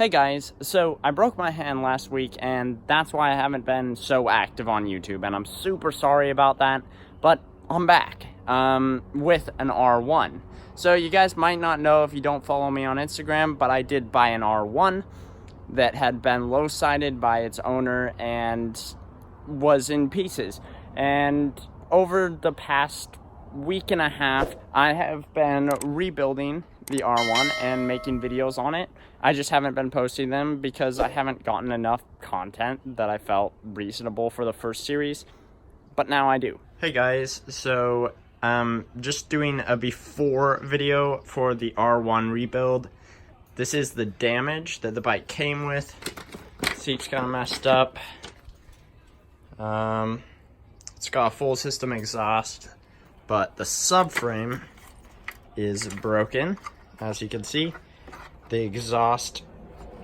Hey guys, so I broke my hand last week and that's why I haven't been so active on YouTube, and I'm super sorry about that, but I'm back with an R1. So you guys might not know if you don't follow me on Instagram, but I did buy an R1 that had been low-sided by its owner and was in pieces. And over the past week and a half, I have been rebuilding the R1 and making videos on it. I just haven't been posting them because I haven't gotten enough content that I felt reasonable for the first series, but now I do. Hey guys, so just doing a before video for the R1 rebuild. This is the damage that the bike came with. Seat's kind of messed up. It's got a full system exhaust, but the subframe is broken, as you can see. The exhaust,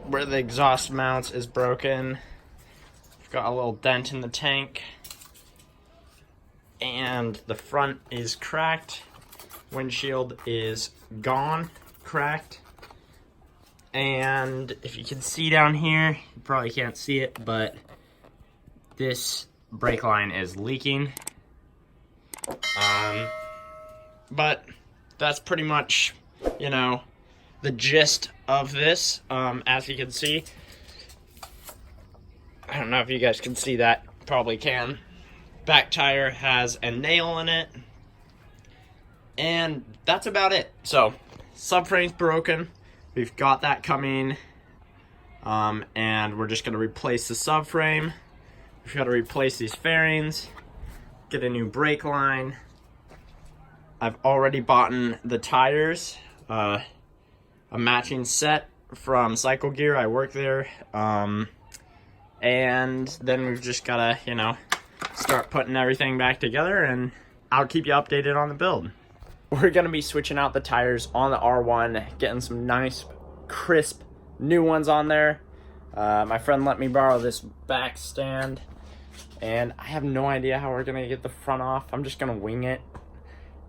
where the exhaust mounts, is broken. We've got a little dent in the tank. And the front is cracked. Windshield is gone, cracked. And if you can see down here, you probably can't see it, but this brake line is leaking. But that's pretty much, you know, the gist of this. As you can see, I don't know if you guys can see that, probably can. Back tire has a nail in it, and that's about it. So subframe's broken, we've got that coming, and we're just going to replace the subframe. We've got to replace these fairings, get a new brake line. I've already bought the tires, a matching set from Cycle Gear. I work there, and then we've just gotta, you know, start putting everything back together, and I'll keep you updated on the build. We're gonna be switching out the tires on the R1, getting some nice, crisp, new ones on there. My friend let me borrow this back stand, and I have no idea how we're gonna get the front off. I'm just gonna wing it.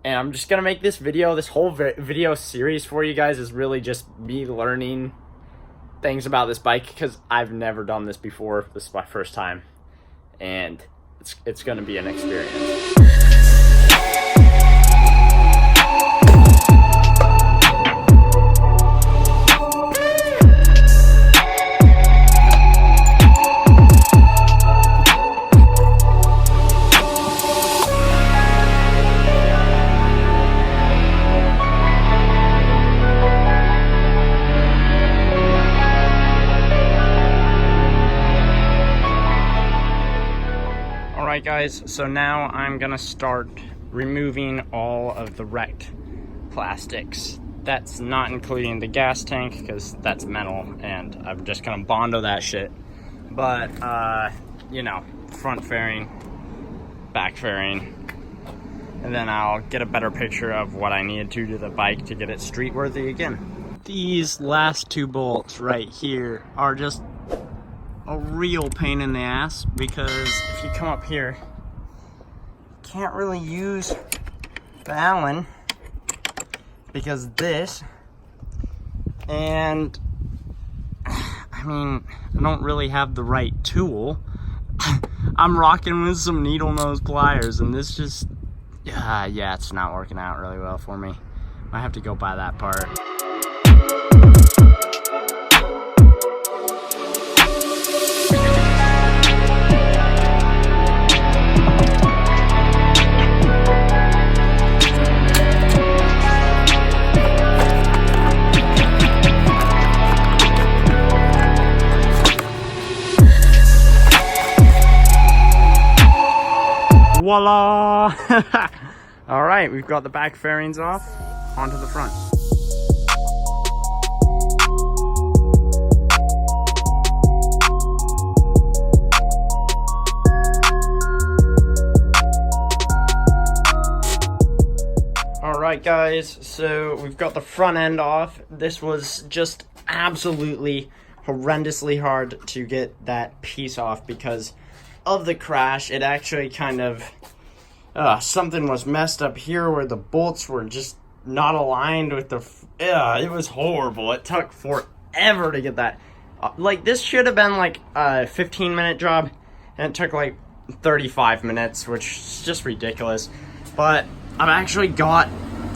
And I'm just gonna make this video, this whole video series for you guys is really just me learning things about this bike, because I've never done this before. This is my first time, and it's gonna be an experience. Alright guys, so now I'm gonna start removing all of the wrecked plastics. That's not including the gas tank, because that's metal, and I'm just gonna Bondo that shit. But, you know, front fairing, back fairing, and then I'll get a better picture of what I need to do the bike to get it street worthy again. These last two bolts right here are just a real pain in the ass, because if you come up here, you can't really use the Allen because this, and I mean, I don't really have the right tool. I'm rocking with some needle nose pliers, and this just, yeah, it's not working out really well for me. I have to go buy that part. Voila! Alright, we've got the back fairings off, onto the front. Alright guys, so we've got the front end off. This was just absolutely horrendously hard to get that piece off because of the crash. It actually kind of something was messed up here where the bolts were just not aligned with the, it was horrible. It took forever to get that Like, this should have been like a 15-minute job, and it took like 35 minutes, which is just ridiculous. But I've actually got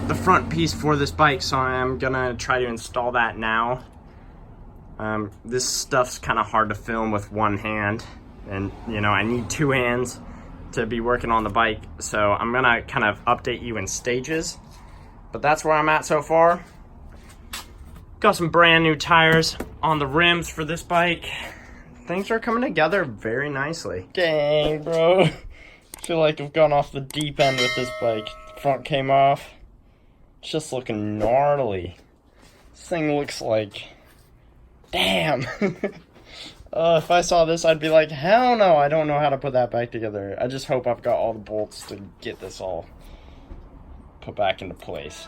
the front piece for this bike, so I'm gonna try to install that now. This stuff's kind of hard to film with one hand, and you know, I need two hands to be working on the bike, so I'm gonna kind of update you in stages. But that's where I'm at so far. Got some brand new tires on the rims for this bike. Things are coming together very nicely. Dang, bro. I feel like I've gone off the deep end with this bike. The front came off. It's just looking gnarly. This thing looks like... Damn. If I saw this, I'd be like, hell no, I don't know how to put that back together. I just hope I've got all the bolts to get this all put back into place.